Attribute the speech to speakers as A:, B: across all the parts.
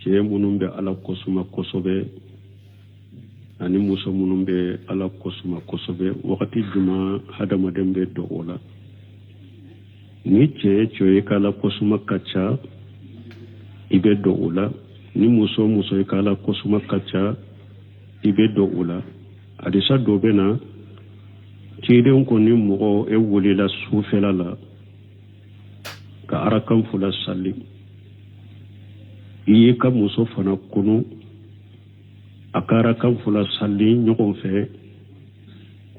A: cɛ minnu bɛ ala kosuma kosɛbɛ ani muso minnu bɛ ala kosuma kosɛbɛ wagati juma hadamaden bɛ don o la ni cɛ ye k'ala kosuma ka ca i bɛ don o la ni muso ye k'ala kosuma ka ca i bɛ don o la hadisa dɔ bɛ na ciden ko ni mɔgɔ e wolila sufɛla la ka arakan fula sali i ye ka muso fana kunu a ka arakan fula sali ɲɔgɔn fɛ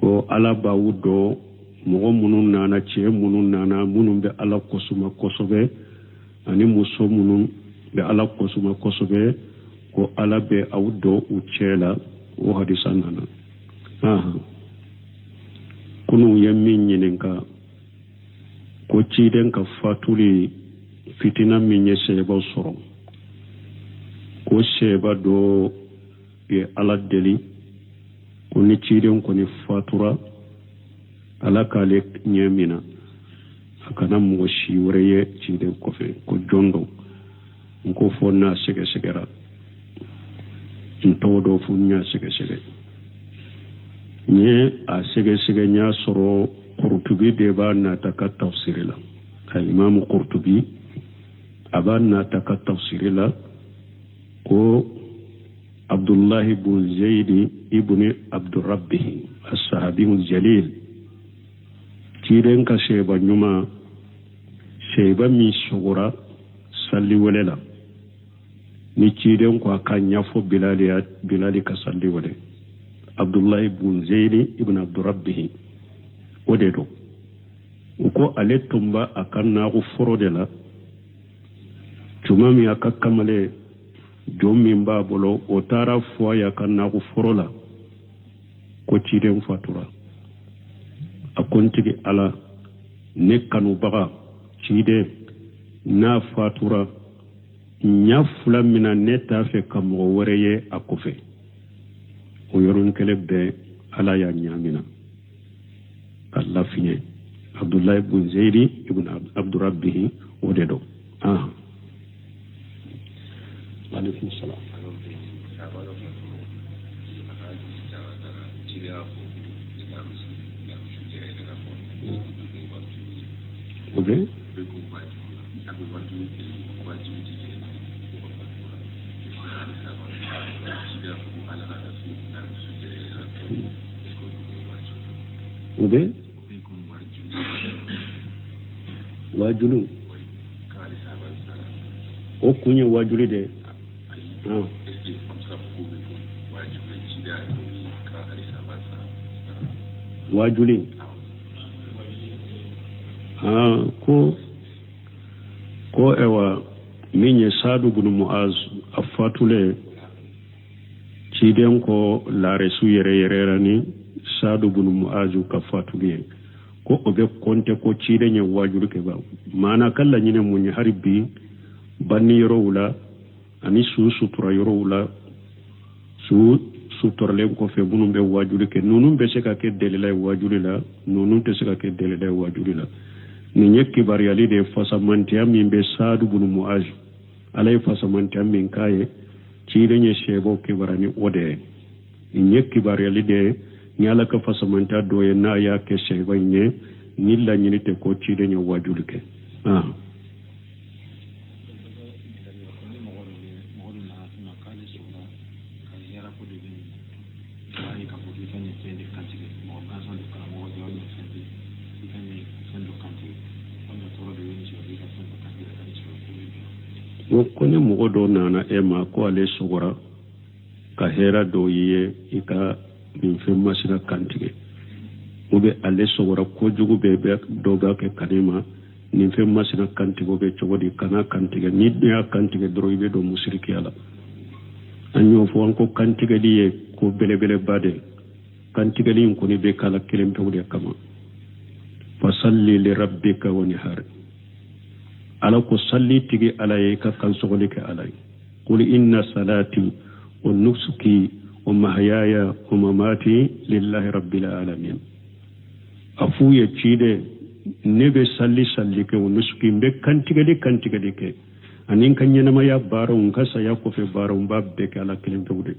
A: ko ala b'aw dɔn mɔgɔ minnu nana cɛ minnu nana minnu bɛ ala kosuma kosɛbɛ ani muso minnu bɛ ala kosuma kosɛbɛ ko ala bɛ aw dɔn u cɛ la o hadisa nana kunu ye min ɲininka ko ciden ka fatuli fitina min ye sɛba sɔrɔ ko sɛba dɔ ye ala deli ko ni ciden kɔni fatura ala k'ale ɲɛ mina a kana mɔgɔ si wɛrɛ ye ciden kɔfɛ ko jɔn dɔ n ko fɔ n'a sɛgɛsɛgɛra n tɔgɔ dɔ fo n y'a sɛgɛsɛgɛ n ye a sɛgɛsɛgɛ n y'a sɔrɔ Qurtubi de b'a nata ka tafsiri la ka imamu Qurtubi a b'a nata ka tafsiri la ko Abdullah ibn Zayd ibn Abdurrabbih as-sahabi al-jalil ciden ka seba ɲuma seba min sogora salli wale la ni ciden ko a ka ɲafɔ bilali ka salli wale Abdullah ibn Zayd ibn Abdurrabbih o de do u ko ale tun b'a a ka naago foro de la tuma min a ka kamale jɔn min b'a bolo o taara fɔ a ye a ka naago foro la ko ciden fatura a ko n tigi ala ne kanubaga ciden n'a fatura ɲa fila min na ne t'a fɛ ka mɔgɔ wɛrɛ ye a kɔfɛ o yɔrɔnin kelen bɛɛ ala y'a ɲamina ka lafiɲɛ Abdullah ibn Zayd ibn Abdurrabbih o de do alaikum salam okay okay wajulu o kunye wajuli de wajuli ko ewa min ye Sadu bin Mu'az a fatule ciden ko lare su yere ni Sadu bin Mu'az ka fatule ko o be konte ko ciden ye wajulu ke ba mana kala nyine mun harbi banni yoro wula ani su sutura yoro wula su sutorlen ko fe bunun be wajulu ke nunun be se ka ke delila wajulu la nunun te se ka ke delila wajulu la ni nyekki bariyali de fasamantiya min be Sadu bin Mu'az alay fasamantiya min kaye ciden ye shebo ke barani ode ni nyekki bariyali de nyala ka fasamanta doye na ya ke shebanye ni la nyini te ko ciden ye wajulu ke ko ne mɔgɔ dɔ nana e ma ko ale sogora ka hɛra dɔ ye i ka nin fɛn masina kantigɛ o bɛ ale sogora kojugu bɛ dɔ b'a kɛ kane ma nin fɛn masina kantigɛ bɛ cogo di kana kantigɛ ni y'a kantigɛ dɔrɔn i bɛ don musirikiya la an y'o fɔ an ko kantigɛli ye ko belebeleba de kantigɛli in kɔni bɛ kala kelen pewu de kama fasalli li rabbika wanhar ala ko salli tigi ala ye ka kansogoli ke ala ye qul inna salati wa nusuki wa mahyaya wa mamati lillahi rabbil alamin afu ye cide ne be salli ke wa nusuki be kantigeli ke anin kanyana maya baro ngasa ya ko fe baro mbabbe kala kilim tawde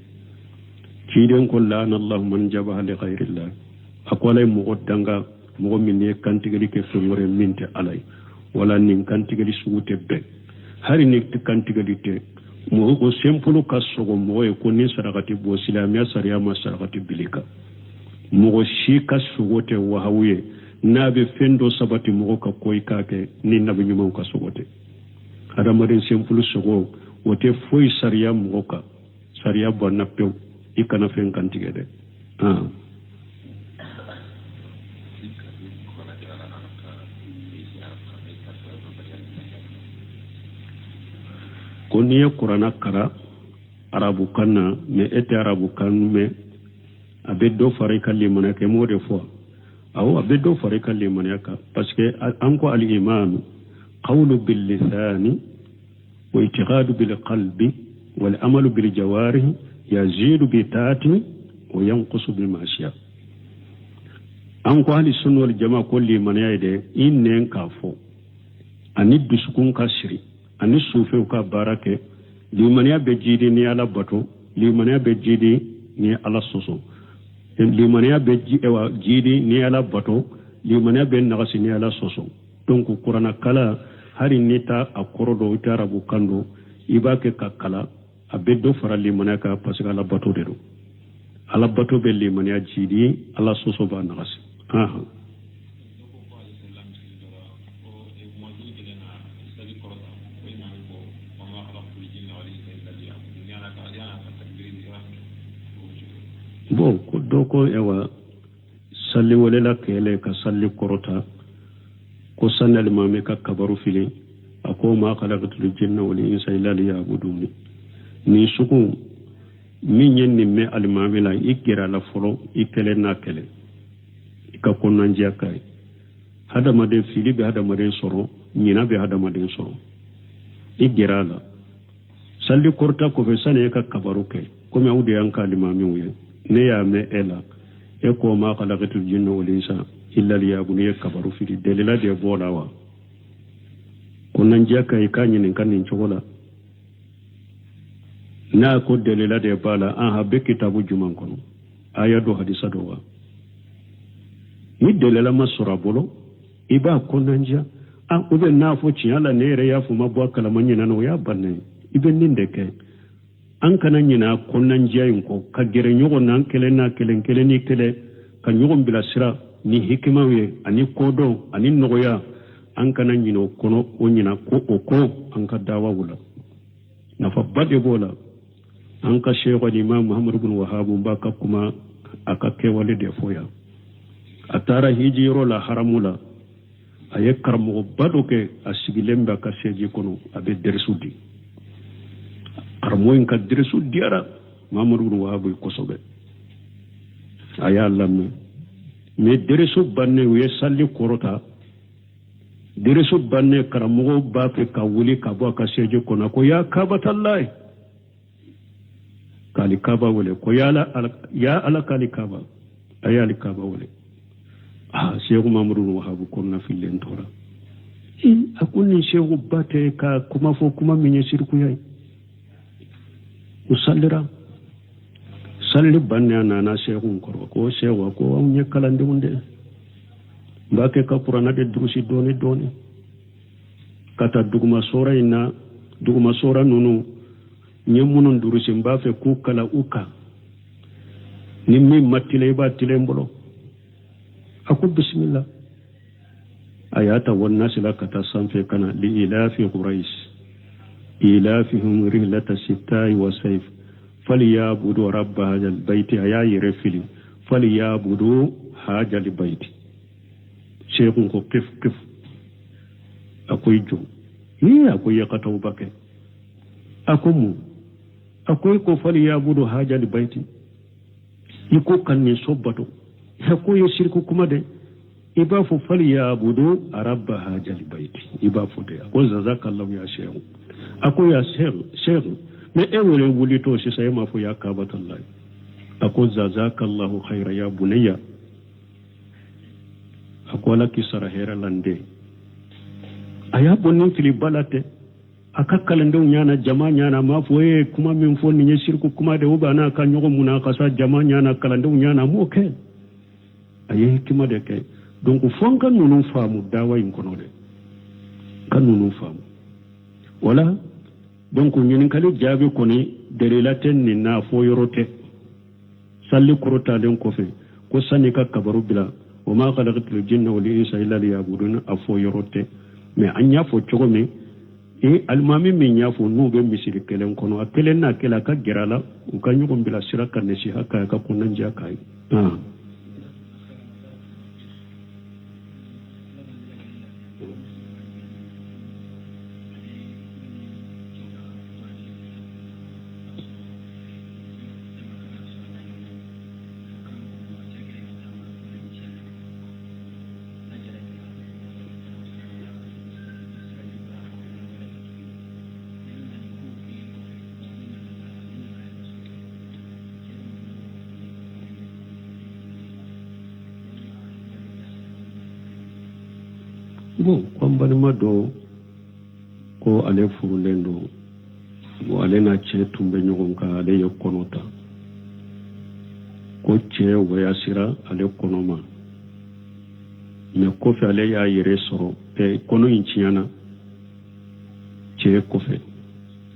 A: ciden ko lana allah man jabaha li ghayrillah akola mo oddanga mo min ne kantigeli ke fengore minte alay wala nin kantigeli suute be hari ni kantigeli te mo ko sempulu kasogo mo e ko ni sarakati bo silamiya sariya ma sarakati bilika mo shi kasugote wahawiye nabe fendo sabati mo ka koy kake ni nabi nyuma kasugote adamaden sempulu sogo wote foy sariya mo ka sariya bonna pew ikana fen kantigede koniye qur'ana kara arabu kanna me ete arabu kan me abedo fare kalli manake mode fo aw abedo fare kalli manaka parce que anko al iman qawlu bil lisani wa i'tiqadu bil qalbi wal amalu bil jawarih yazidu bi taati wa yanqusu bil ma'siyah anko ahli sunna wal jamaa kolli manayde innen kafo aniddu sukun kasri ani suufe ka barake limaniya be jidi ni ala bato limaniya be jidi ni ala soso limaniya be jidi ni ala bato limaniya be nagasi ni ala soso donc qur'ana kala hari nita akorodo itarabu kando ibake kakala abeddo fara limaniya ka parce que ala bato de do ala bato be limaniya jidi ala soso ba nagasi bon ko doko ewa salli walela kele ka salli korota ko sanal mame ka kabaru fili ako ma khalaqatul jinna wal insa illa liya'budun ni suku min yenni me al mame la ikira la folo ikele na kele ka konan jakai hada made fili be hada made soro nyina be hada made soro ikira la salli korota ko be sane ka kabaru ke ko me awde yanka al mame wuye ne ya me ela e ko ma khalaqatul jinna wal insa illa liya'budun ye kabaru fili delila de bolawa kunan jaka yi kanyi nin kanin chokola na ko delila de bala an habe kitabu juman kono aya do hadisa do wa ni delila masura bolo iba kunan ja an ube na fo ciyala ne re ya fu mabwa kala manyina no ya banne ibe ninde ke an kana nyina kunan jayin ko ka gere nyogo nan kele na kelen ni kele ka nyogo bila sira ni hikima we ani kodo ani nogoya an kana nyino kono o nyina ko o ko an ka dawa wula na fa bade bola an ka sheikh imam muhammad ibn wahhab ba ka kuma aka ke wale de foya atara hijiro la haramula aye karmo bado ke asigilemba ka seji kono abe dersudi karmo en ka dersudi ara muhammad ibn wahhab ko sobe aya lamme me deresu banne we salli korota deresu banne karamogo ba fe ka wuli ka bo ka seje kona ko ya kabatallahi kali kaba wole ko ya ala kali kaba ayali kaba wole sheikh mamrun wahabu konna filen tora akunni sheikh bate ka kuma fo kuma minye sirku yayi usallira salli banne nana sheikhun korwa ko shewa ko am nyekalande munde mbake ka purana de drusi doni kata duguma sora nunu nyemunon durusi mbafe ku kala uka nimmi matile ba tilembolo aku bismillah ayata wan sila kata sanfe kana li ilafi quraish ilafihum rihlata sitai wa sayf فليعبدوا رب هذا البيت يا يرفلي فليعبدوا هذا البيت شيخ كيف akoy jo ni akoy yakataw bake akomu akoy ko fali yabudu hajal bayti iko kanni sobbato akoy shirku kuma de iba fu fali yabudu rabb hajal bayti iba fu de ko jazakallahu ya sheikh akoy ya sheikh me ewele wulito shi sai ma fu ya kabatallahi akoy jazakallahu khaira ya bunayya akola kisara hera lande aya bonin fili balate aka kalandew ñana jama ñana ma fo kuma min fo ni shirku kuma de ubana ka ñogo muna kasa jama ñana kalandew ñana mo ke aye hikima de ke donc fon kan nunu faamu dawa in kono de kan nunu faamu wala donc ñinin kali jaabi koni derilaten ni na fo yorote salli kurota den ko fe ko sani ka kabaru bila wa ma khalaqatul jinna wal insa illa liya'budun afo yorote mais anya fo chogomi e almami min ya fo nu be misiri kelen kono akelen na kela ka gerala u ka nyugo bila siraka ne si haka ka kunan ja kai bon kwambalima do ko ale furulen do bo ale na ce tumbe ɲɔgɔn ka ale ye kɔnɔta ko cɛ wayasira ale kɔnɔma mais kɔfɛ ale y'a yɛrɛ sɔrɔ kɔnɔ in tiɲɛna cɛ kɔfɛ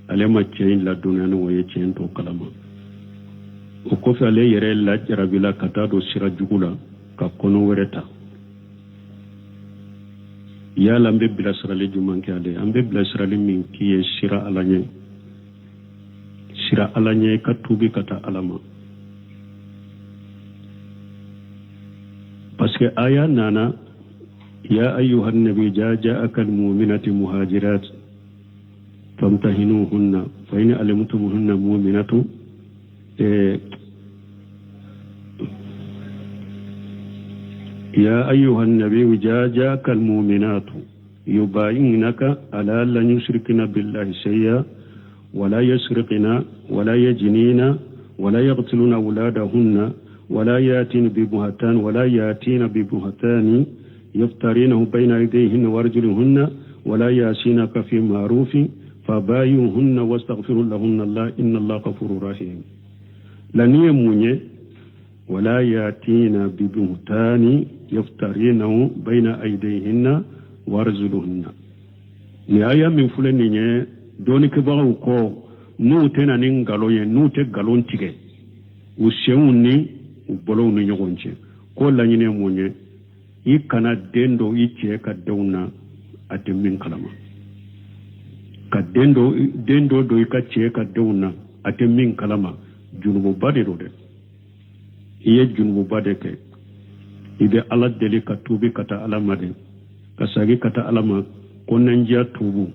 A: ale ma cɛ in ladɔnya ni o ye cɛ in to kalama o kɔfɛ ale yɛrɛ lajarabila ka taa don sira jugu la ka kɔnɔ wɛrɛ ta yala an bɛ bilasirali jumɛn kɛ ale an bɛ bilasirali min k'i ye sira ala ɲɛ ka tuubi ka taa ala ma parce que aya nana ya ayyuhan nabi ja'aka almu'minatu muhajirat famtahinuhunna fa in alimtumuhunna mu'minatu يا أيها النبي جاءك المؤمنات يبايعنك على أن يشركن بالله شيئا ولا يسرقن ولا يجنين ولا يقتلن أولادهن ولا يأتين ببهتان يفترينه بين أيديهن وأرجلهن ولا يأسينك في معروف فبايعهن واستغفر لهن الله إن الله غفور رحيم لن يمنع ولا يأتين ببهتان يفترينه بين أيديهن وأرجلهن نهاية من فلنية دوني كبارو كو نوتنا ننغالوية نوتة غالون تيجي وشيوني وبلون نيغونشي كل لنيني موني يكنا دندو يتيه كدونا أتمين كلامه كدندو دو يكتيه كدونا أتمين كلامه جنوب بادرو ده iye junubu bade ke ibe ala deli ka tubi kata alama de kasagi kata alama konanjia tubu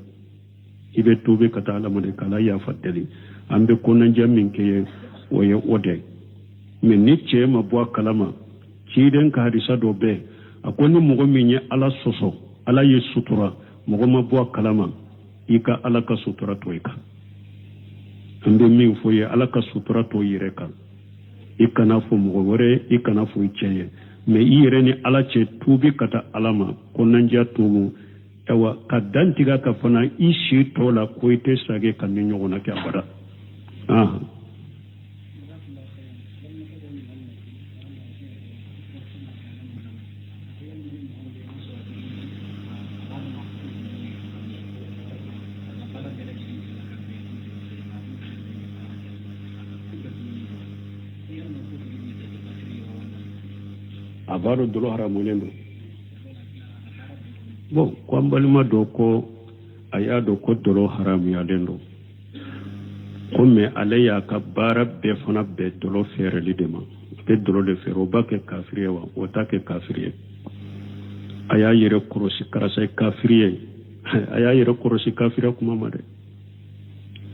A: ibe tubi kata alama de kala ya fadeli ambe konanjia minke oye ode men ni chema bwa kalama chiden ka hadisa do be akoni mugo minye ala soso ala ye sutura mugo ma bwa kalama ika ala ka sutura to ika ambe min foye ala ka sutura to yireka ikana fo mɔgɔ wɛrɛ ikana fo cɛ ye mais i yɛrɛ ni ala cɛ tuubi ka taa ala ma ko nandiya tuubu ɛwa ka dantiga ka fana i si tɔ la ko i tɛ sage ka ni ɲɔgɔn na kɛ abada abaro dolo haramulendo bon kwambalima do ko aya do ko dolo haram ya lendo comme alaya ka bara be fana be dolo fere lidema be dolo de fere o bake kafiriye wa o take kafiriye aya yere korosi karasa kafiriye aya yere korosi kafiriye kuma made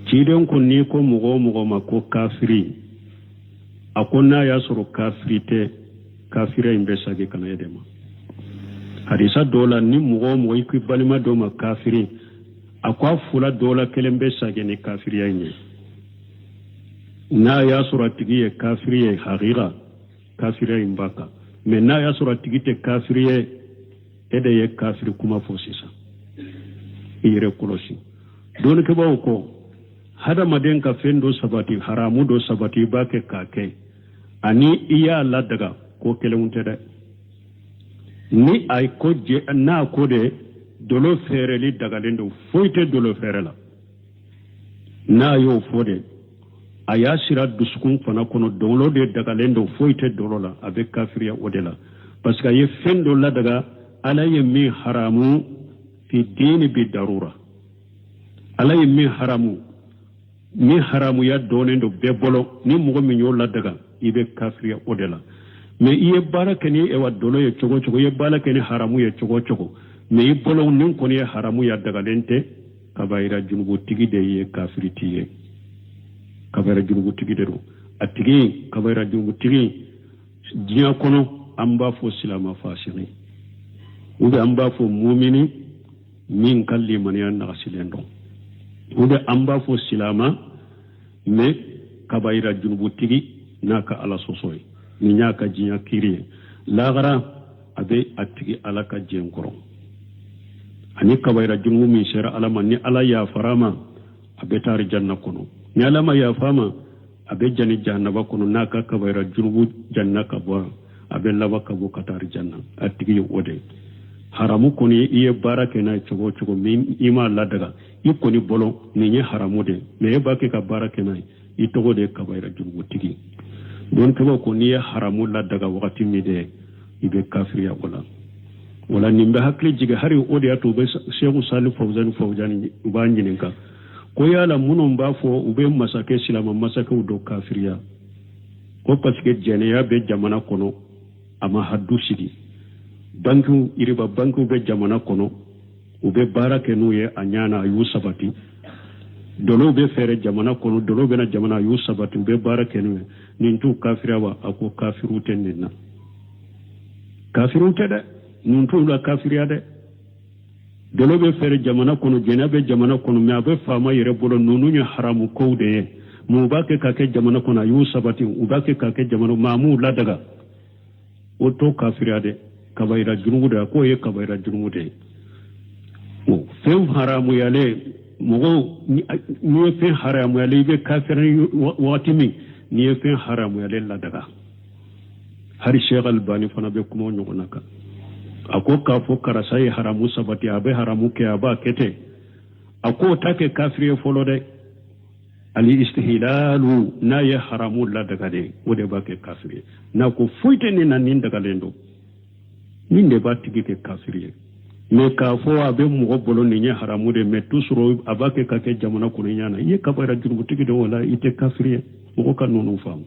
A: ciden ko ni ko mugo ma ko kafiri akonna ya soro kafirite kafira imbe sage kana yedema hadisa dola ni mugo ikwi balima do ma kafiri akwa fula dola kelembe sage ni kafiri yenye na ya sura tigiye kafiri ye hagira kafiri imbaka me na ya sura tigite kafiri ye ede ye kafiri kuma fosisa ire kulosi don ke bawo ko hada maden ka fendo sabati haramu do sabati ba ke ka ke ani iya la daga ko kelewunte de ni ay ko je na ko de dolo fere li daga lendo foite dolo fere la na yo fode aya sira duskun fana kono dolo de daga lendo foite dolo la avec kafiriya odela parce que ye fendo la daga ala ye mi haramu fi dini bi darura ala ye mi haramu ya donendo be bolo ni mugo mi nyola daga ibe kafiriya odela mais iye bala keni e wa dolo ye chogo chogo ye bala keni haramu ye chogo chogo mais i bolo nin koni ye haramu ya daga lente kabaira junubu tigi de ye kafiriti ye kabaira junubu tigi de do atigi kabaira junubu tigi diya kono amba fo silama fasiri ube amba fo mumini min kalli man ya nasilendo ube amba fo silama me kabaira junubu tigi naka ala sosoy ni nyaka jinya kiri lagara abe atigi ala ka jenkoro ani kabaira junubu min shara ala man ni ala ya farama abe tar janna kono ni ala ma ya fama abe jani jannaba kono naka kabaira junubu janna ka bo abe laba ka bo katar janna atigi wode haramu koni iye barake na chogo chogo min ima la daga ikoni bolo ni nye haramu de me bake ka barake na itogo de kabaira junubu tigi don kaba ko ni haramu la daga wakati mi de ibe kafiriya wala nimbe hakli jiga hari odi ato be Sheikh Salih Fawzan banjininka ko yala munon ba fo ube masake silama masake do kafiriya ko parce que jeniya be jamana kono ama haddu sidi banku iriba banku be jamana kono ube barake nuye anyana yu sabati dolo be fere jamana kono dolo be na jamana yu sabati ube barake nuye nintu kafiriya wa ako kafiru tenina kafiru tede nuntu la kafiriya de dolo be fere jamana kono jena be jamana kono me abe fama yere bolo nunu nya haramu ko de mu bake kake jamana kono yu sabati ubake kake jamana mamu la daga oto kafiriya de kabaira junubu de ko ye kabaira junubu de o fem haramu yale mogo ni fe haramu yale be kafiri watimi ni fe haramu yale la daga hari Sheikh Albani fana be kuma nyonaka ako ka fo karasai haramu sabati abe haramu ke aba kete ako take kafiri folo de ali istihlalu na ya haramu la daga de wode ba ke kafiri na ko fuite ni nan nin daga lendo nin de ba tigi ke kafiri me ka fo abe mu bolo ni nya haramu de me tusro abake ka ke jamana ko ni nyana ye ka bara jurubu tigi de wala ite kafiri ko ka nonu fam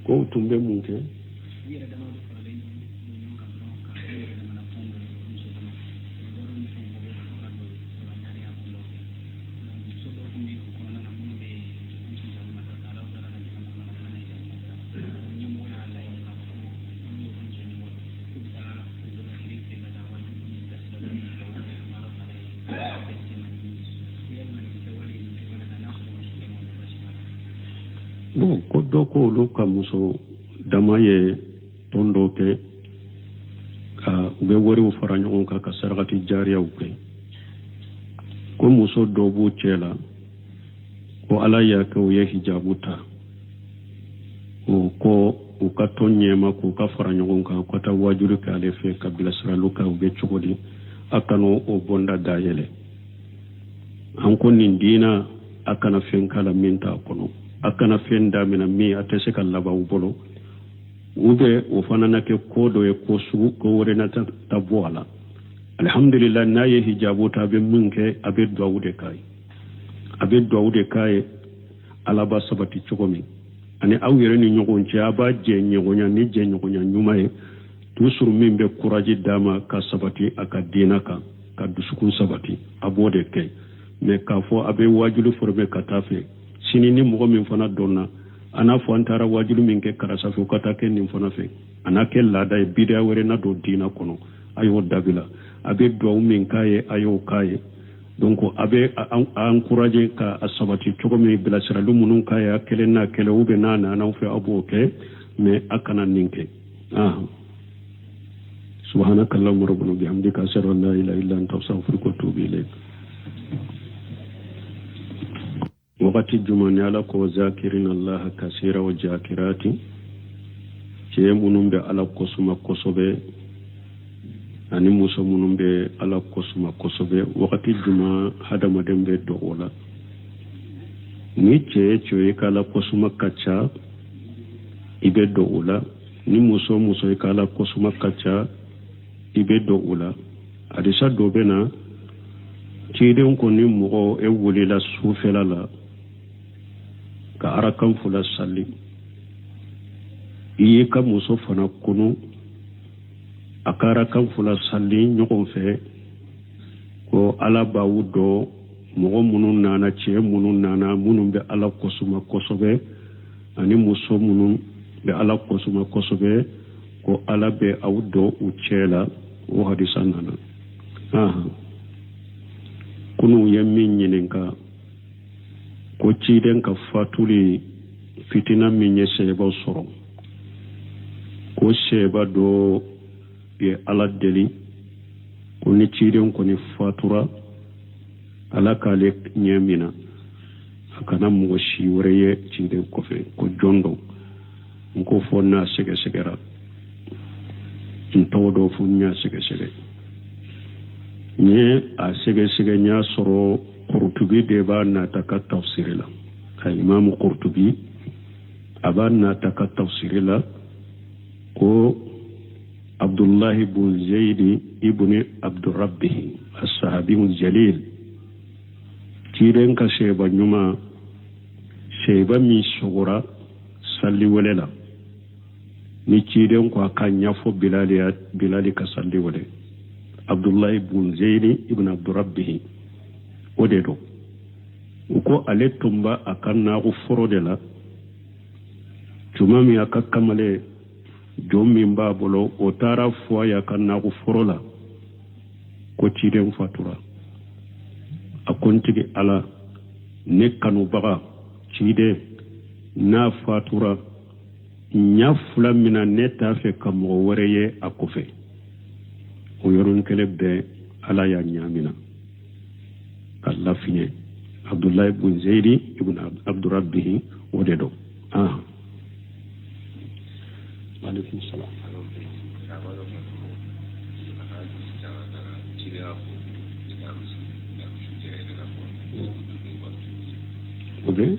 A: ko tumbe munke bon ko doko lu ka muso damaye tondo ke ka ube wori u fara ɲɔgɔn kan ka sarakati jariyaw kɛ ko muso dɔ b'u cɛ la ko ala y'a kɛ u ye hijabu ta o ko u ka tɔn ɲɛma k'u ka fara ɲɔgɔn kan ka taa wajuru kɛ ale fɛ ka bilasiraliw kɛ u bɛ cogo di a kana o bonda dayɛlɛ an ko nin diina a kana fɛn kala min t'a kɔnɔ a kana fɛn damina min a tɛ se ka laban u bolo u bɛ o fana na kɛ ko dɔ ye ko sugu ko wɛrɛ na ta bɔ a la alhamdulillah n'a ye hijabu ta a bɛ min kɛ a bɛ duwawu de k'a ye a bɛ duwawu de k'a ye ala b'a sabati cogo min ani aw yɛrɛ ni ɲɔgɔn cɛ a b'a jɛ ɲɔgɔnya ni jɛ ɲɔgɔnya ɲuman ye toujours min bɛ courage d'a ma ka sabati a ka diina kan ka dusukun sabati a b'o de kɛ mais k'a fɔ a bɛ wajulu former ka taa fɛ sini ni mɔgɔ min fana dɔnna a n'a fɔ an taara wajulu min kɛ karasa fɛ u ka taa kɛ nin fana fɛ a n'a kɛ laada ye bidiya wɛrɛ na don diina kɔnɔ a y'o dabila a bɛ duwawu min k'a ye a y'o k'a ye donc abe encourager ka asabati cogo mi bilasira lu munun ka ya kelen na kele ube na na fe abo ke mais akana ninke subhanakallahumma rabbana bihamdika ashhadu an la ilaha illa anta astaghfiruka wa atubu ilayk wakati jumani ala ko zakirin Allah kasira wa jakirati ce munun be ala kosuma kosobe ani muso munun be ala kosuma kosobe wakati juma hadama dembe do wala ni ce kala kosuma kacha ibe do wala ni muso kala kosuma kacha ibe do wala adisa do bena ciden ko ni mo e wulila sufela la ka arakan fula salli iye ka muso fana kunu akara kan fula salli ɲɔgɔn fɛ ko ala b'aw dɔ mɔgɔ minnu nana cɛ minnu nana minnu bɛ ala kosuma kosɛbɛ ani muso minnu bɛ ala kosuma kosɛbɛ ko ala bɛ aw dɔ u cɛ la o hadisa nana kunu ye min ɲininka ko ciden ka fatuli fitina min ye sɛba sɔrɔ ko sɛba dɔ ye ala deli ko ni ciden kɔni fatura ala k'ale ɲɛ mina a kana mɔgɔ si wɛrɛ ye ciden kɔfɛ ko jɔn dɔ n ko fɔ n'a sɛgɛsɛgɛra n tɔgɔ dɔ fɔ n y'a sɛgɛsɛgɛ n ye a sɛgɛsɛgɛ n y'a sɔrɔ Qurtubi de b'a nata ka tafsiri la ka imamu Qurtubi a b'a nata ka tafsiri la ko Abdullahi ibn Zayd ibn Abdurrabbih as-sahabi jalil ciiden ka seba ɲuma seba min sogora salli wale la ni ciiden ko a ka ɲafɔ bilali ka salli wale Abdullahi ibn Zayd ibn Abdurrabbih o de do u ko ale tun ba a ka naagu foro de la tuma min a ka kamale jɔn min b'a bolo o taara fɔ a ye a ka naagu foro la ko ciden fatura a ko n tigi ala ne kanubaga ciden n'a fatura ɲa fila min na ne t'a fɛ ka mɔgɔ wɛrɛ ye a kɔfɛ o yɔrɔnin kelen bɛɛ ala y'a ɲamina Allah fiye Abdullahi ibn Zayd ibn Abdurrabbih o de do alaikum salam obe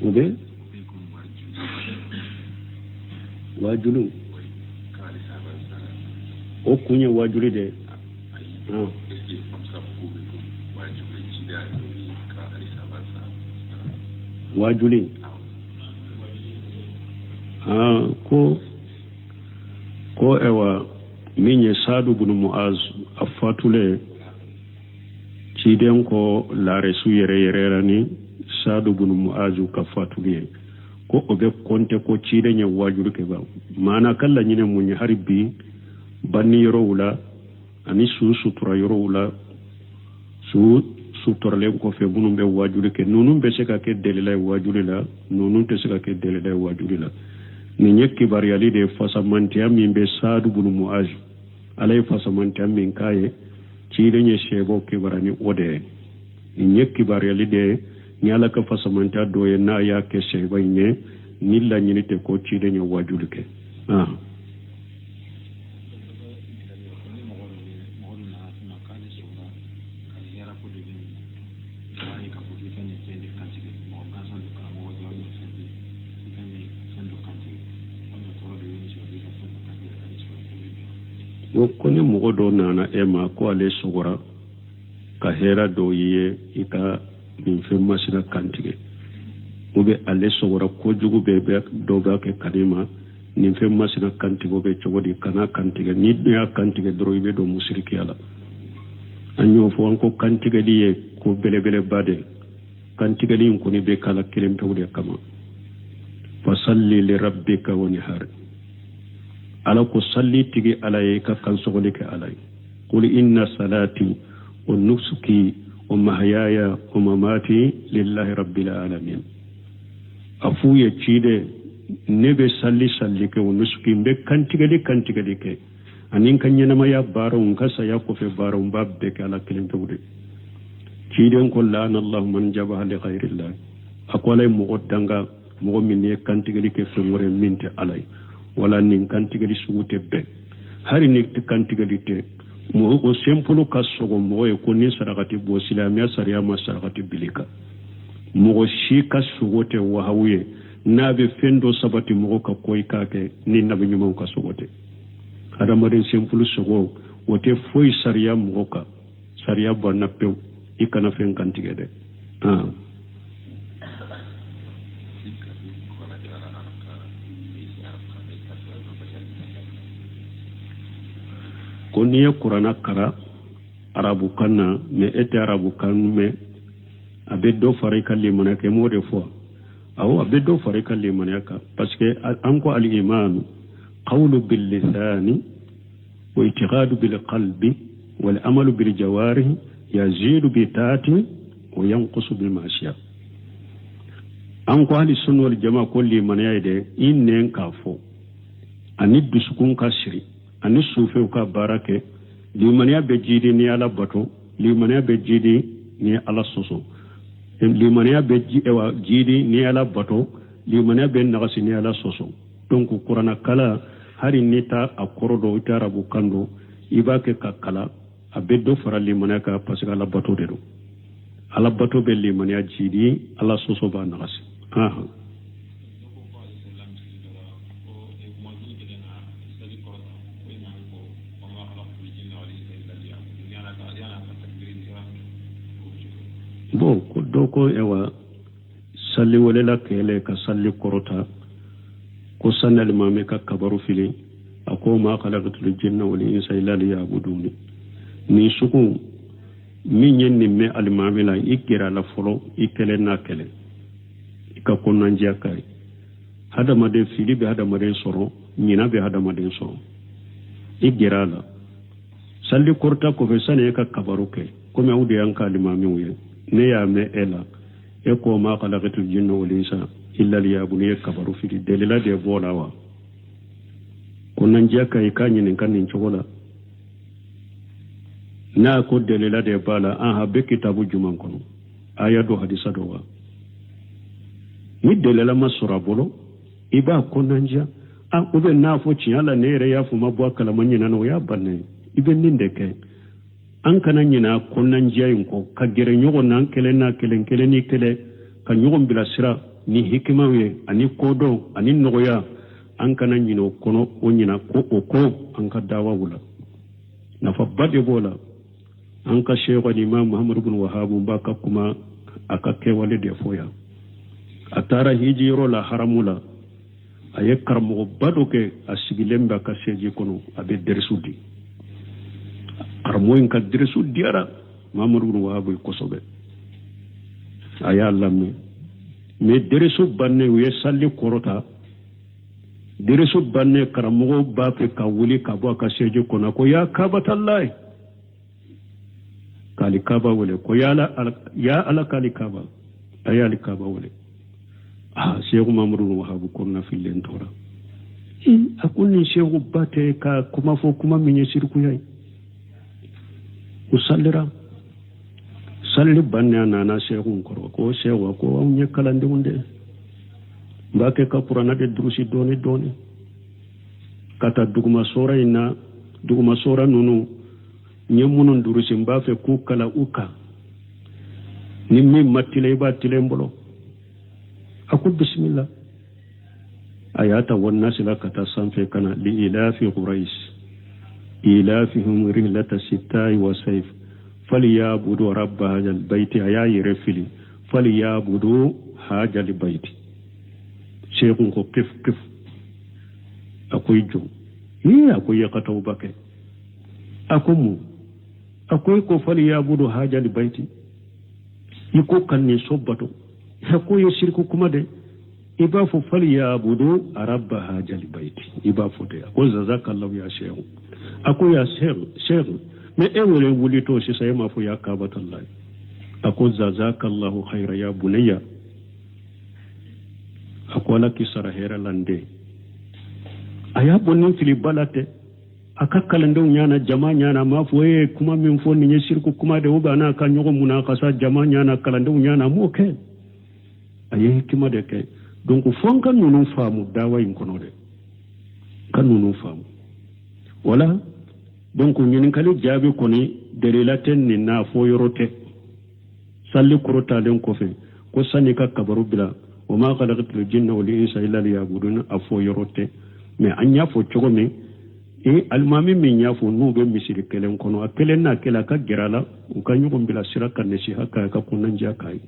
A: obe wajulu o kunye wajuli de wajuli ko ewa minye Sadu bin Muaz afatule ciden ko lare su yere rani Sadu bin Muaz ka fatule ko obe konte ko ciden ya wajulu ke ba mana kala nyine munye harbi banni yorowula ani su sutura yorowula su suturale ko fe bunun be wajulu ke nunun be se ka ke delila wajulu la nunun te se ka ke delila wajulu la ni nyekki bariyali de fasamantiya min be Sadu bin Muaz alay fasamantiya min kaye ciden ye shebo ke barani ode ni nyekki bariyali de nyala ka fasamantiya do ye na ya ke sheba nye nilla nyinite ko ciden ye wajulu ke ko ni mɔgɔ dɔ nana e ma ko ale sogora ka hɛra dɔw ye i ka nin fɛn masina kantigɛ o bɛ ale sogora kojugu bɛ dɔw b'a kɛ kadi ma nin fɛn masina kantigɛ bɛ cogo di kana kantigɛ ni y'a kantigɛ dɔrɔn i bɛ don musirikiya la an y'o fɔ an ko kantigɛli ye ko belebeleba de kantigalin kuni be kala kilim tawde kama fasalli li rabbika wanhar ala ko salli tigi alay ka kan sogoli ke alay qul inna salati wa nusuki wa mahyaya wa mamati lillahi rabbil alamin afu ye cide nebe salli ke wa nusuki be kantigali ke anin kanyana maya baro ngasa ya ko fe baro mbabbe ke ala kilim tawde ciden ko lana allah man jabaha li ghayrillah akolay mo danga mo min ne kantigali ke fe ngore minte alay wala nin kantigali sugute be hari ni kantigali te mo ko sempulu kasogo mo e ko ni sarakati bo silamiya sariya ma sarakati bilika mo shi kasugote wa hawiye nabe fendo sabati mo ka koy kake ni nabi nyum ka sugote ada marin sempulu sugo wote foy sariya mo ka sariya bonna pew ikana fen kantigede ko ni qur'ana kara arabu kanna me ete arabu kan me abedo fare kalli manake mo de fois aw abedo fare kalli manaka parce que anko al iman qawlu bil lisan wa i'tiqadu bil qalbi wal amalu bil jawarih yazidu bi taati wa yanqusu bil ma'siyah anko ahli sunna wal jamaa kolli manayde innen kafo aniddu sukun kasri ani suufew ka barake limaniya be jidi ni ala bato limaniya be jidi ni ala soso limaniya be jidi ni ala bato limaniya be nagasi ni ala soso donc qur'ana kala hari nita akorodo itarabu kando ibake ka kala abedo fara limaniya ka parce que ala bato de do ala bato be limaniya jidi ala soso ba nagasi bon ko doko ewa salli walela kele ka salli korota ko sanal mame ka kabaru fili ako ma khalaqatul jinna wal insa illa liya'budun ni suku min yenni me al mamela ikira la folo ikele na kele ka konan jakai hada made fili be hada made soro nyina be hada made soro ikira la salli korota ko fe sane ka kabaru ke ko me awde yanka al mame wuye ne ya me ela e ko ma khalaqatul jinna wal insa illa liya'budun kabaru fi delila de bolawa kunan jaka e kanyi nin kanin chogola na ko delila de bala an habbe kitabu juman kono aya do hadisa do wa mi delila masura bolo iba konanja an ube na fo ciyala ne re ya fu mabwa kala manyina no ya banne ibe ninde ke an kana nyina konnan jayin ko ka gere nyogo nan kele na kele ni kele ka nyogo bila sira ni hikima we ani kodo ani nogoya an kana nyino kono o nyina ko o ko an ka dawa wula na fa bade bola an ka sheikh imam muhammad ibn wahhab ba ka kuma aka ke wale de foya atara hijiro la haramula aye karmo bado ke asigilemba ka seji kono abe dersudi armoyin ka diresu diara mamadou ibn wahab ko sobe aya lamme me diresu banne we salli korota diresu banne karamo ba pe ka wuli ka bo ka seje kono ko ya kabatallahi kali kaba wole ko ya ala kali kaba aya ali kaba wole sheikh mamadou ibn wahab ko na filen tora akunni sheikh bate ka kuma fo kuma minye sirku yayi usallira salli banne nana sheikhun koro ko shewa ko am nyekalande munde mbake ka qur'ana de drusi doni kata duguma sora nunu nyemunon durusi mbafe ku kala uka nimmi matile ba tilembolo aku bismillah ayata wan sila kata sanfe kana li ilafi quraish إلافهم رحلة الشتاء والصيف فليعبدوا رب هذا البيت يا يرفلي فليعبدوا هذا البيت شيخ كيف أكوي جو أكوي يقطعوا بك أكوي كو فليعبدوا هذا البيت iko kanni sobbato hako ye shirku kuma de iba fo fali ya budu arabba hajal baiti iba fo de ko jazakallahu ya shehu ako ya shehu me ewere wuli to shi sai ma fo ya kabatallahi ako jazakallahu khaira ya bunayya ako la kisara hera lande aya bonin fili balate aka kalande nyana jama nyana ma fo e kuma min fo ni shirku kuma de uba na kan yogo munakasa jama nyana kalande nyana mo ke aye hikima de ke donc fon kan nunu famu dawa in kono de kan nunu famu wala donc ñinin kali jaabi koni derilaten ni na fo yorote salli kurota den ko fe ko sani ka kabaru bila wa ma khalaqatul jinna wal insa illa liya'budun afo yorote mais anya fo chogo me e almami min ya fo no be misiri kelen kono akelen na kela ka gerala o kan yugo bila siraka ne shi haka ka kunan ja kai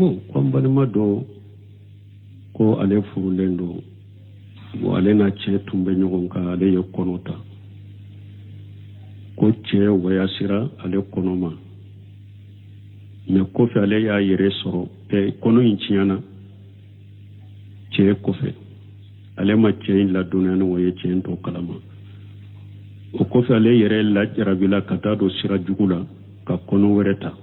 A: bon kwambalima do ko ale furulen do bo ale na ce tumbe ɲɔgɔn kan ale ye kɔnɔ ta ko cɛ wayasira ale kɔnɔ ma mais kɔfɛ ale y'a yɛrɛ sɔrɔ kɔnɔ in tiɲɛna cɛ kɔfɛ ale ma cɛ in ladɔnniya ni o ye cɛ in to kalama o kɔfɛ ale yɛrɛ lajarabila ka taa don sira jugu la ka kɔnɔ wɛrɛ ta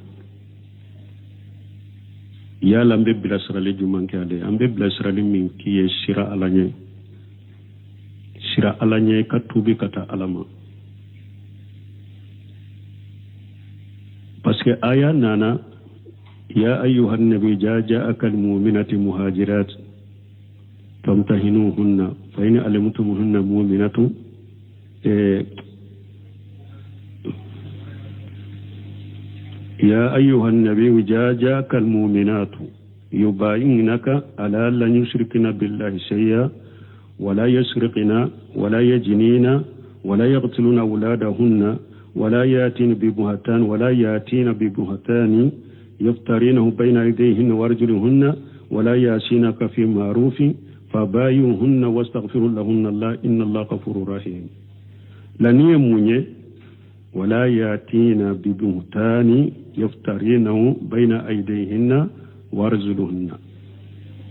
A: yala an bɛ bilasirali jumɛn kɛ ale an bɛ bilasirali min k'i ye sira ala ɲɛ ka tuubi ka taa ala ma parce que aya nana ya ayyuhan nabi ja'aka al-mu'minatu muhajirat famtahinuhunna fa in alimtumuhunna mu'minatu يا أيها النبي جاءك المؤمنات يبايعنك على أن يشركن بالله شيئا ولا يسرقن ولا يجنين ولا يقتلن أولادهن ولا يأتين ببهتان يفترينه بين أيديهن وأرجلهن ولا يأسينك في معروف فبايعوهن واستغفروا لهن الله إن الله غفور رحيم لن يمني ولا يأتين ببهتان يفترينه بين أيديهن وأرجلهن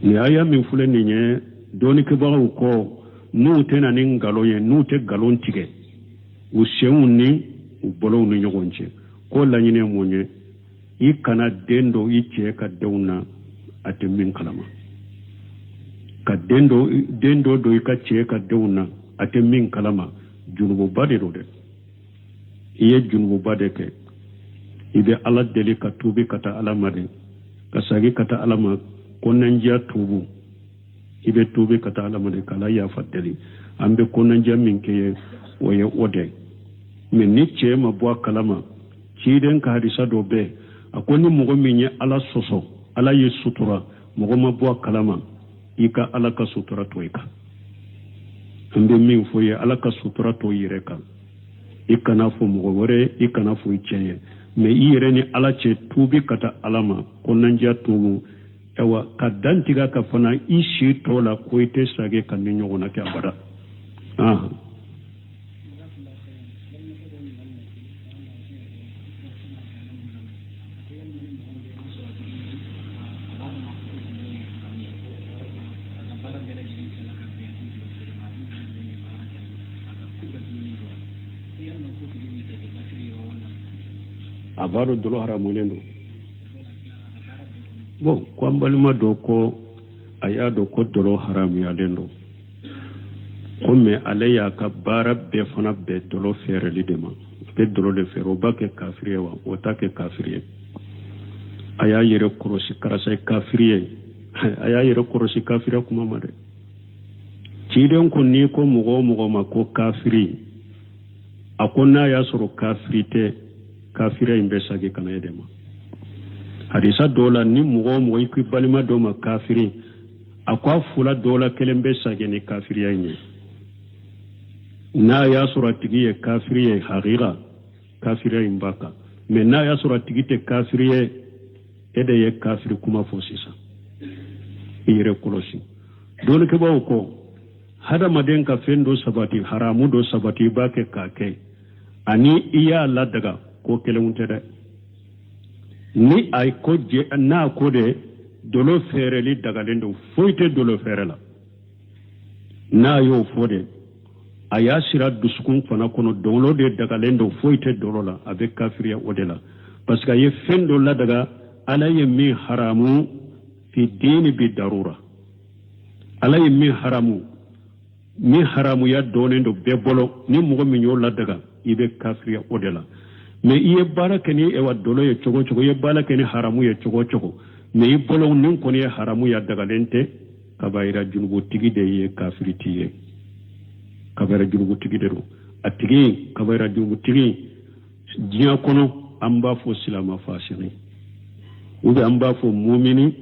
A: نهاية من فلان دوني كبارو كو نوتنا نغالوين نوتة غالون تيجي وشيوني وبلون نيجونشي كل لاني موني يكنا دندو يتشي كدونا أتمين كلامه كدندو دو يكتشي كدونا أتمين كلامه جنوب بادي رودي iye junubu bade ke ibe ala deli ka tubi kata alama de ka sagi kata alama konanjia tubu ibe tubi kata alama de kala ya fadeli ambe konanjia minke oye ode men ni che ma bwa kalama ci den ka hadisa do be akoni mogo minye ala soso ala ye sutura mogo ma bwa kalama ika ala ka sutura to ika ambe min foye ala ka sutura to yireka ikana fo mogo wore ikana fo iceye me iyere ni ala ce tubi kata alama konanja tubu ewa kadantiga ka fana ishi tola ko ite sage kan ni nyogona ke abada abaro dolo haramulendo bon kwambalima do ko aya do ko dolo haram ya lendo comme alaya ka bara be fana be dolo fere lidema be dolo de fere obake kafiriye wa otake kafiriye aya yere korosi karasa kafiriye aya yere korosi kafiriya kuma made ciden ko ni ko mugo ma ko kafiri akonna ya soro kafira imbe sage kana edema hadisa dola ni mugo iku balima do ma kafiri akwa fula dola kelembe sage ni kafiri yenye na ya soro tigi kafiri ye haqiqa kafiri imbaka me na ya soro tigi te kafiri ye ede ye kafiri kuma fosisa ire kolosi dole ke bawo ko hada maden ka fendo sabati haramu do sabati bake kake ani iya la daga ko kelewunte de ni ay ko je na ko de dolo fere li daga lendo foyte dolo fere la na yo fode aya sira duskun fana kono dolo de daga lendo foyte dolo la avec kafiriya odela parce que ye fendo la daga ala ye mi haramu fi dini bi darura ala ye mi haramu ya donendo bebolo ni mugo mi nyola daga ibe kafiriya odela mais iye bala keni e wadolo ye chogo ye bala keni haramu ye chogo mais i bolo nin koni ye haramu ya daga lente kabaira junubu tigi de ye kafiriti ye kabaira junubu tigi de ro atigi kabaira junubu tigi jiya kono amba fo silama fasiri ube amba fo mu'mini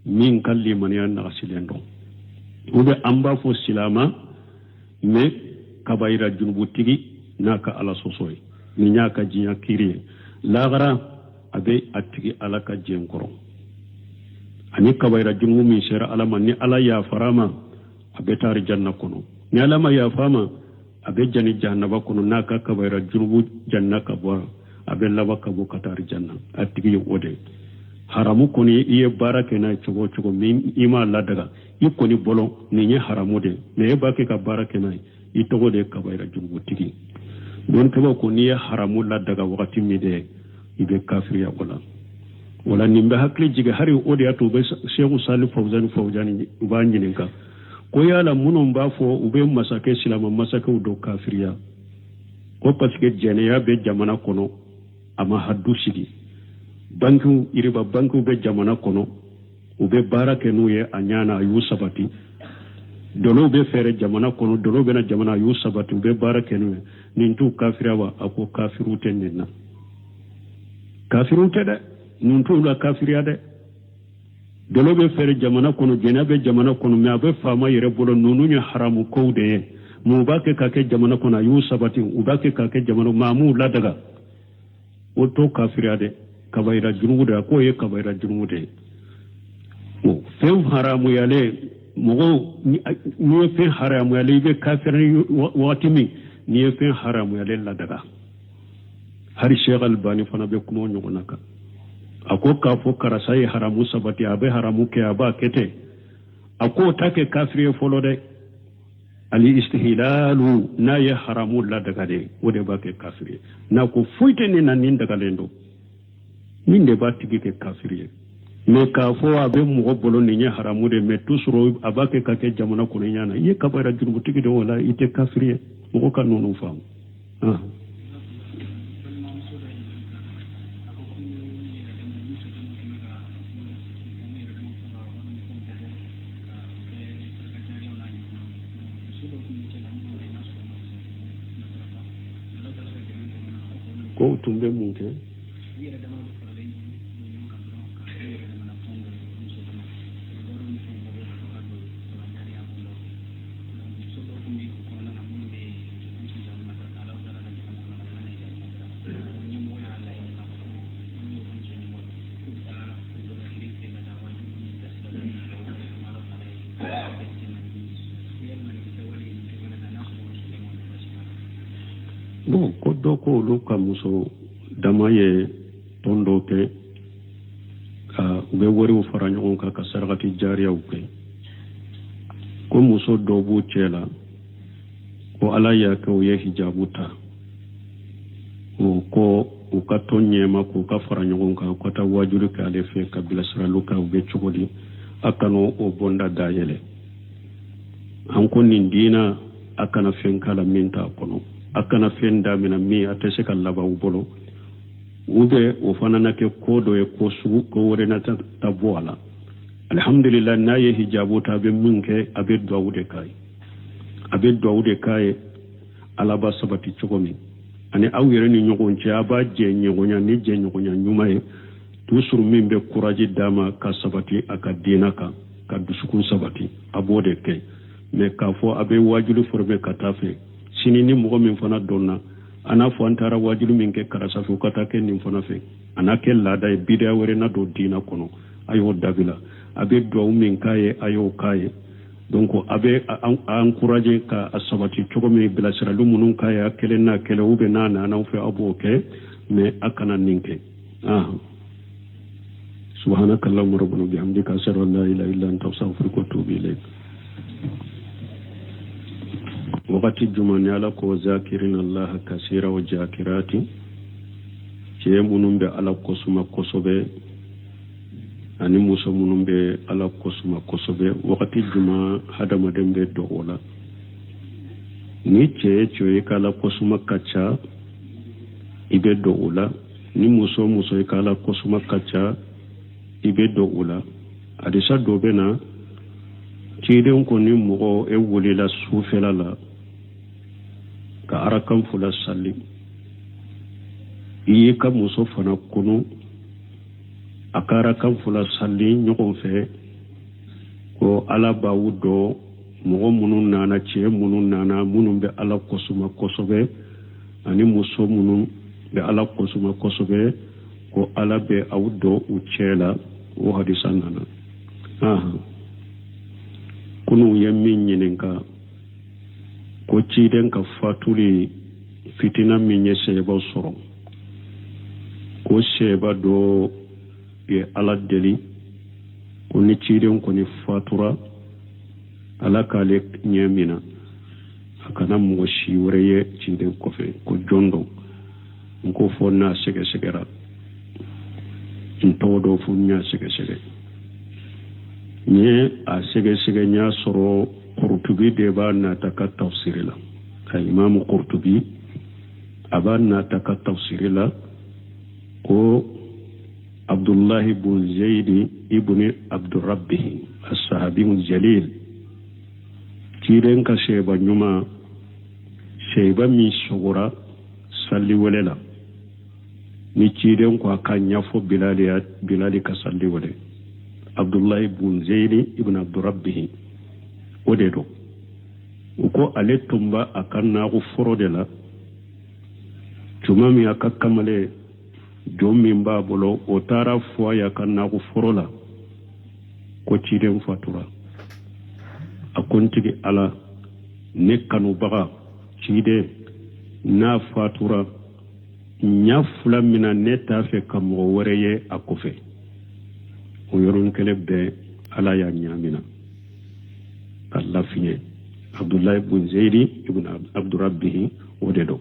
A: min kalli man ya nasilendo ube amba fo silama me kabaira junubu tigi naka ala sosoy ni nyaka jinya kiri lagara abe atigi ala ka jenkoro ani kabaira junubu mi shera ala man ni ala ya farama abe tar janna kono ni ala ma ya fama abe jani jahannaba kono naka kabaira junubu janna ka bo abe laba ka bo katar janna atigi wode haramu koni iye barake na chogo min ima la daga ikoni bolo ni nye haramu de ne bake ka barake na itogo de kabaira junubu tigi don kaba ko ni haramu la daga wakati mi de ibe kafiriya wala nimbe hakli jiga hari odi ato be Sheikh Salih Fawzani ubanyininka ko yala munon ba fo ube masake silama masake do kafiriya ko parce que jene ya be jamana kono ama haddu sigi banku iriba banku be jamana kono ube barake nuye anyana yu sabati dolo be fere jamana kono dolo be na jamana yu sabati ube barake nuye nintu kafirawa ako kafirute nenna kafirute de nintu la kafiriya de dolo be fere jamana kono jena be jamana kono me abe fama yere bolo nunu nya haramu ko de mu bake kake jamana kono yu sabati ubake kake jamana mamu la daga o to kafiriya de kabaira junubu de ko ye kabaira junubu de o fem haramu yale mogo ni fe haramu yale be kafirani watimi ni fe haramu yale la daga hari Sheikh Albani fana be kumo nyonaka ako ka fo karasa ye haramu sabati abe haramu ke aba kete ako take kafiri folo de ali istihlalu na ye haramu la daga de wode ba ke kafiri na ko fuite ni na nin daga lendo min de ba tigi ke kafiri me ka fo abe mugo bolo ni nya haramu de me tusro abake ka ke jamana ko ni nyana ye kabara jurubu tigi de wala ite kafiri mugo kan nonu fam ko tumbe munke no ko do ko lu kamuso damaye tondo ke ube wori u faranyo ka kasarati jariya uke ko muso do bu cela ko ala ya ko ye hijabuta ko u ka tonye ma ko ka faranyo ka ko ta wajuru ka le fe kabila sara luka ube chugodi akano o bonda dayele an ko nindina akana fenkala minta kono akana fenda mina mi atese kallaba ubolo ube ofana ke kodo e ko sugu ko wore na tabwala alhamdulillah na ye hijabu ta be munke abe dawude kai alaba sabati chogomi ani aw yɛrɛ ni ɲɔgɔn cɛ a b'a jɛ ɲɔgɔnya ni jɛ ɲɔgɔnya ɲuman ye toujours min bɛ courage d'a ma ka sabati a ka diinɛ kan ka dusukun sabati a b'o de kɛ mais k'a fɔ a bɛ wajilu former ka taa fɛ sini ni mɔgɔ min fana dɔnna a n'a fɔ an taara wajilu min kɛ karasa fɛ u ka taa kɛ nin fana fɛ a n'a kɛ laada ye bidaa wɛrɛ na don diinɛ kɔnɔ a y'o dabila a bɛ duwawu min k'a ye a y'o k'a ye donc a bɛ a encourager ka a sabati cogo min bilasirali minnu k'a ye a kelen n'a kɛlɛ ou bien n'a nana fɛ a b'o kɛ mais a kana nin kɛ سبحانك اللهم ربنا وبحمدك أشهد أن لا إله إلا أنت أستغفرك وأتوب إليك وقت الجمعة لك وذاكرين الله كثيرا وذاكرات جيمون على قسم قصبه أني موسى منون على قسم قصبه وقت الجمعة هذا مدن بدولا ni cɛ kala kosuma kacha ibe doula ni muso kala kosuma kacha ibe doula adisa dobena ciden ko ni mogo e wolila sufela la ka arakan fula salli iye ka muso fana kunu akara kan fula salli ɲɔgɔn fɛ ko ala b'aw dɔ mɔgɔ minnu nana cɛ minnu nana minnu bɛ ala kosuma kosɛbɛ ani muso minnu bɛ ala kosuma kosɛbɛ ko ala bɛ aw dɔ u cɛ la o hadisa nana kunu ye min ɲininka ko ciden ka fatuli fitina min ye sɛba sɔrɔ ko sɛba dɔ ye ala deli ko ni ciden kɔni fatura ala k'ale ɲɛ mina a kana mɔgɔ si wɛrɛ ye ciden kɔfɛ ko jɔn dɔ n ko fɔ n'a sɛgɛsɛgɛra n tɔgɔ dɔ fo n y'a sɛgɛsɛgɛ n ye a sɛgɛsɛgɛ n y'a sɔrɔ Qurtubi de b'a nata ka tafsiri la ka imamu Qurtubi a b'a nata ka tafsiri la ko Abdullahi ibn Zayd ibn Abdurrabbih as-sahabi al-jalil ciden ka sɛba ɲuman sɛba min sɔgɔra salli wale la ni ciden ko a ka ɲafɔ bilali ka salli wale Abdullahi ibn Zayd ibn Abdurrabbih o de do u ko ale tun b'a a ka naago fɔrɔ de la tuma min a ka kamale jɔn min b'a bolo o taara fɔ a y'a ka naago fɔrɔ la ko ciden fatura a ko n tigi ala ne kanubaga ciden n'a fatura ɲa fila min na ne t'a fɛ ka mɔgɔ wɛrɛ ye a kɔfɛ o yɔrɔnin kelen bɛɛ ala y'a ɲamina ka lafiɲɛ Abdullahi ibn Zayd ibn Abdurrabbih o de do